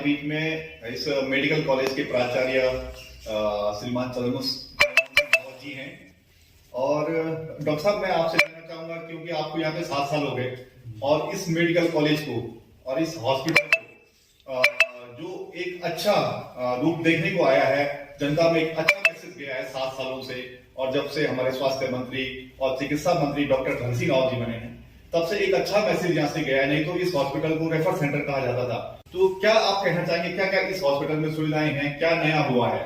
बीच में इस medical college के प्राचार्य श्रीमान चंद्रमोहन जी हैं। और डॉक्टर साहब, मैं आपसे जानना चाहूंगा, क्योंकि आपको यहाँ पे 7 साल हो गए और इस मेडिकल कॉलेज को और इस हॉस्पिटल को जो एक अच्छा रूप देखने को आया है, जनता में एक अच्छा मैसेज गया है 7 सालों से, और जब से हमारे स्वास्थ्य मंत्री और चिकित्सा मंत्री डॉक्टर धन सिंह रावत जी बने हैं, तब से एक अच्छा मैसेज यहाँ से गया है। नहीं तो इस हॉस्पिटल को रेफर सेंटर कहा जाता था। तो क्या आप कहना चाहेंगे, क्या क्या इस हॉस्पिटल में सुविधाएं हैं, क्या नया हुआ है?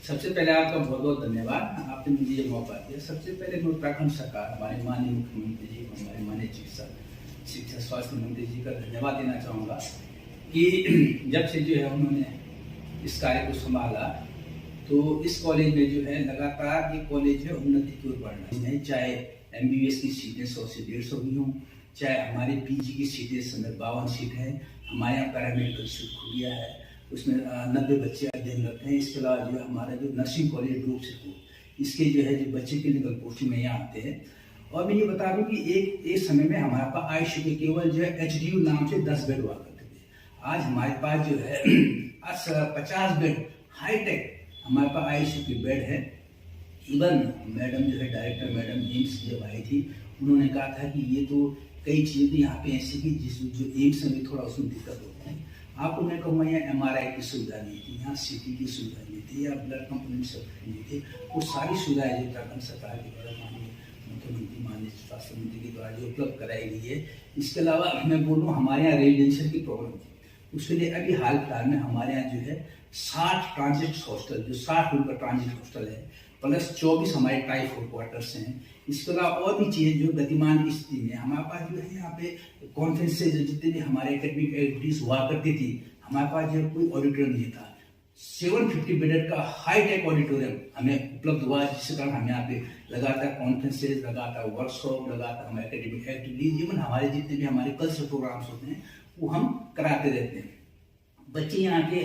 सबसे पहले आपका बहुत बहुत धन्यवाद, आपने मुझे ये मौका दिया। सबसे पहले मैं उत्तराखंड सरकार, हमारे माननीय मुख्यमंत्री जी, हमारे माननीय शिक्षा स्वास्थ्य मंत्री जी का धन्यवाद देना चाहूँगा कि जब से जो है उन्होंने इस कार्य को संभाला, तो इस कॉलेज में जो है लगातार ये कॉलेज है उन्नति की ओर बढ़ रही है। चाहे MBBS की सीटें 100 से 150 हुई हों, चाहे हमारे PG की सीटें 52 सीट है, हमारे यहाँ पैरामेडिकल सीट खुल गया है, उसमें 90 बच्चे अध्ययन करते हैं। इसके अलावा जो हमारा जो नर्सिंग कॉलेज ग्रुप से हो, इसके जो है जो बच्चे क्लिनिकल पोस्टिंग में यहाँ आते हैं। और मैं ये बता दूँ कि एक समय में हमारे पास आयुष के केवल जो है HDU नाम से 10 बेड हुआ करते थे। आज हमारे पास जो है 50 बेड हाईटेक हमारे पास आयुष के बेड है। इवन मैडम जो है डायरेक्टर मैडम एम्स जब आई थी, उन्होंने कहा था कि ये तो कई चीज़ें तो यहाँ पे ऐसी की जिस जो एम्स में थोड़ा उसमें दिक्कत होती है। आपको मैं कहूँगा यहाँ MRI की सुविधा नहीं थी, यहाँ CT की सुविधा नहीं थी, या ब्लड कंपोनेंट सब नहीं थे। वो सारी सुविधाएं जो उत्तराखंड सरकार के द्वारा माननीय मुख्यमंत्री, माननीय स्वास्थ्य मंत्री के द्वारा जो उपलब्ध कराई गई है। इसके अलावा मैं बोलूँ, हमारे यहाँ रेजिडेंशियल की प्रॉब्लम थी, उसके लिए अभी हाल फिलहाल में हमारे यहाँ जो है 60 ट्रांजिट हॉस्टल, जो 60 रूम का ट्रांजिट हॉस्टल है, प्लस 24 हमारे टाइप 4 क्वार्टर्स हैं। इसके अलावा और भी चीज़ें जो गतिमान की स्थिति में हमारे पास जो है, यहाँ पे कॉन्फ्रेंसेज जितने भी हमारे एकेडमिक एक्टिविटीज हुआ करती थी, हमारे पास जो कोई ऑडिटोरियम नहीं था। 750 बेडेड का हाईटेक ऑडिटोरियम हमें उपलब्ध हुआ, जिसके कारण हम यहाँ पे लगातार कॉन्फ्रेंसेज, लगातार वर्कशॉप, लगातार हमारे एकेडमिक एक्टिविटीज, इवन हमारे जितने भी हमारे कल्चरल प्रोग्राम्स होते हैं वो हम कराते रहते हैं। बच्चे यहाँ के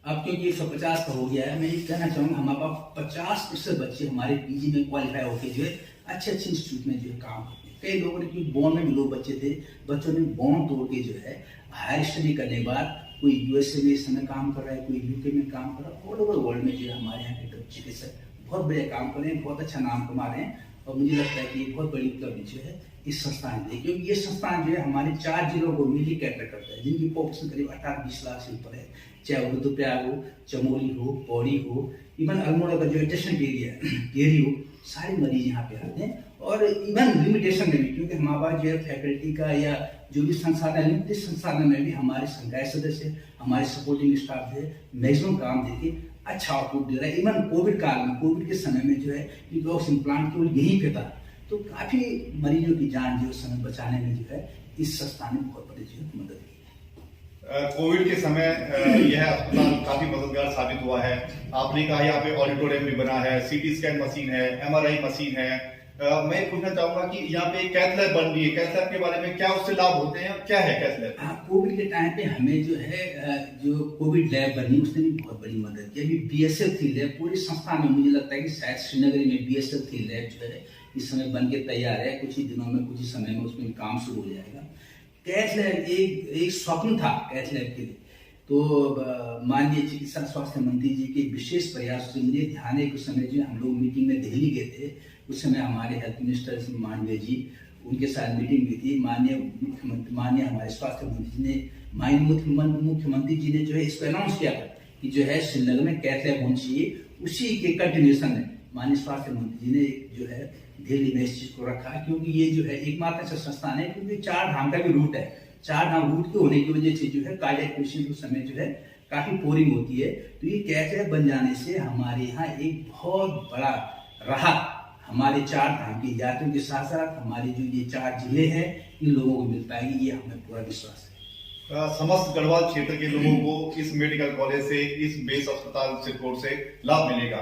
अब क्योंकि 150 का हो गया है, मैं ये कहना चाहूँगा हमारे पास 50% बच्चे हमारे PG में क्वालिफाई होकर जो है अच्छे इंस्टीट्यूट में जो है काम करते हैं। कई लोगों ने, क्योंकि बॉन्ड में भी लोग बच्चे थे, बच्चों ने बॉन्ड तोड़ के जो है हायर स्टडी करने के बाद कोई USA में इस समय काम कर रहा है, कोई UK में काम कर रहा है। ऑल ओवर वर्ल्ड में जो है हमारे यहाँ के चिकित्सक बहुत बढ़िया काम कर रहे हैं, बहुत अच्छा नाम कमा रहे हैं। और मुझे लगता है कि ये बहुत बड़ी उपलब्धि जो है इस संस्थान ने, क्योंकि ये संस्थान जो है हमारे 4 जिलों को मिली कैटर करता है, जिनकी पॉपुलेशन करीब 18-20 लाख से ऊपर है। चाहे रुद्रप्रयाग हो, चमोली हो, पौड़ी हो, इवन अल्मोड़ा का जो एडजेसेंट एरिया है, टेहरी हो, सारे मरीज यहाँ पे आते हैं। और इवन लिमिटेशन में भी, क्योंकि हमारे पास जो है फैकल्टी का या जो भी संसाधन, लिमिटेड संसाधन में भी हमारे संकाय सदस्य, हमारे सपोर्टिंग स्टाफ जो है मैक्सिमम काम देके अच्छा आउटपुट दे रहा है। इवन कोविड काल में, कोविड के समय में जो है ऑक्सीजन प्लांट केवल यहीं पे था, तो काफी मरीजों की जान जो समय बचाने में जो है इस संस्थान ने बहुत बड़ी जो है मदद की। कोविड के समय यह अस्पताल काफी मददगार साबित हुआ है। आपने कहा यहाँ पे ऑडिटोरियम भी बना है, CT स्कैन मशीन है, MRI मशीन है। मैं पूछना चाहूंगा कि यहाँ पे कैथ लैब बन रही है, कैथ लैब के बारे में क्या उससे लाभ होते हैं, क्या है कैथ लैब? कोविड के टाइम पे हमें जो है जो कोविड लैब बनी, उसने भी बहुत बड़ी मदद की। अभी BSL 3 लैब पूरे संस्थान में, मुझे लगता है कि शायद श्रीनगर में BSL 3 लैब जो है इस समय बन के तैयार है। कुछ ही दिनों में, कुछ ही समय में उसमें काम शुरू हो जाएगा। कैथ लैब एक स्वप्न था कैथ लैब के लिए, तो माननीय चिकित्सा स्वास्थ्य मंत्री जी के विशेष प्रयास से मुझे ध्यान है। उस समय जो हम लोग मीटिंग में दिल्ली गए थे, उस समय हमारे हेल्थ मिनिस्टर माननीय जी, उनके साथ मीटिंग हुई थी। माननीय मुख्यमंत्री, माननीय हमारे स्वास्थ्य मंत्री जी ने, माननीय मुख्यमंत्री जी ने जो है इसको अनाउंस किया कि जो है श्रीनगर में कैथ लैब होनी चाहिए। उसी के कंटिन्यूएशन में माननीय स्वास्थ्य मंत्री जी ने जो है दिल्ली में इस चीज को रखा, क्योंकि ये जो है एकमात्र ऐसा संस्थान है, क्योंकि 4 धाम का भी रूट है। 4 धाम रूट के होने की वजह से जो है कार्डियक पेशेंट उस समय जो है काफी पोरिंग होती है। तो ये कैथ लैब बन जाने से हमारे यहाँ एक बहुत बड़ा राहत हमारे 4 धाम के यात्रियों के साथ साथ हमारे जो ये 4 जिले हैं, इन लोगों को मिल पाएगी, ये हमें पूरा विश्वास है। समस्त गढ़वाल क्षेत्र के लोगों को इस मेडिकल कॉलेज से, इस बेस अस्पताल सिरकोट से लाभ मिलेगा।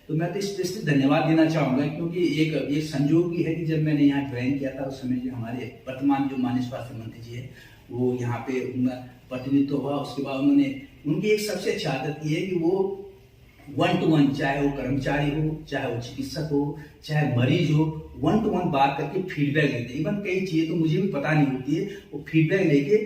तो मैं तो स्पेशली धन्यवाद देना चाहूंगा, क्योंकि एक संजोग भी है कि जब मैंने यहाँ ज्वाइन किया था, उस समय जो हमारे वर्तमान जो माननीय स्वास्थ्य मंत्री जी है, वो यहाँ पे उनका प्रतिनिधित्व हुआ। उसके बाद उनकी एक सबसे अच्छी आदत ये है कि वो 1 to 1, चाहे वो कर्मचारी हो, चाहे वो चिकित्सक हो, चाहे मरीज हो, 1 to 1 बात करके फीडबैक लेते हैं। इवन कई चीजें तो मुझे भी पता नहीं होती है, वो फीडबैक लेके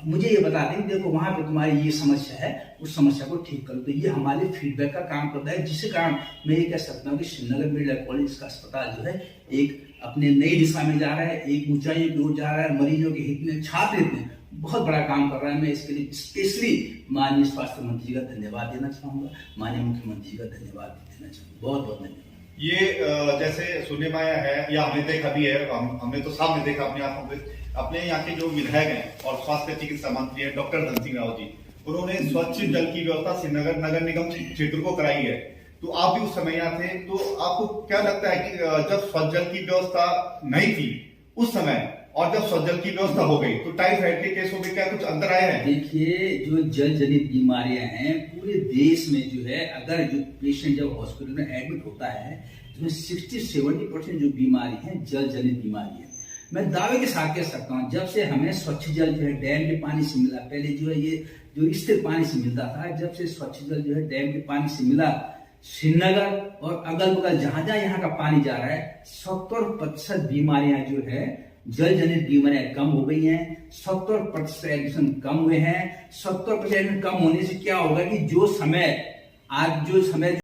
मुझे ये बता दें, देखो वहां पे तुम्हारी ये समस्या है, उस समस्या को ठीक करो। तो ये हमारे फीडबैक का काम करता है, जिसके कारण मैं ये कह सकता हूँ कि श्रीनगर मेडिकल कॉलेज का अस्पताल जो है एक अपने नई दिशा में जा रहा है, एक ऊंचाइयों की ओर जा रहा है, मरीजों के हित में, छात्र हित में बहुत बड़ा काम कर रहा है। मैं इसके लिए स्पेशली माननीय स्वास्थ्य मंत्री जी का धन्यवाद देना चाहूंगा, माननीय मुख्यमंत्री जी का धन्यवाद देना चाहूंगा। बहुत बहुत धन्यवाद। ये जैसे सुनने में आया है या हमने देखा भी है, हमने तो सामने देखा अपने आंखों पे, अपने यहाँ के जो विधायक हैं और स्वास्थ्य चिकित्सा मंत्री हैं डॉक्टर धन सिंह राव जी, उन्होंने स्वच्छ जल की व्यवस्था श्रीनगर नगर निगम क्षेत्र को कराई है। तो आप भी उस समय यहाँ थे, तो आपको क्या लगता है कि जब स्वच्छ जल की व्यवस्था नहीं थी उस समय और जब स्वच्छ जल की व्यवस्था हो गई तो टाइफाइड के केसों में क्या कुछ अंतर आया है? देखिए, जो जल जनित बीमारियां हैं पूरे देश में जो है, अगर जो पेशेंट जब हॉस्पिटल में एडमिट होता है तो 60-70% जो बीमारी है जल जनित बीमारी है। मैं दावे के साथ कह सकता हूँ, जब से हमें स्वच्छ जल जो है डैम के पानी से मिला, पहले जो है ये जो स्थिर पानी से मिलता था, जब से स्वच्छ जल जो है डैम के पानी से मिला, श्रीनगर और अगल बगल जहां जहां यहाँ का पानी जा रहा है 70% बीमारियां जो है जल जनित बीमारियां कम हो गई हैं। 70% एडमिशन कम हुए हैं। 70% कम होने से क्या होगा कि जो समय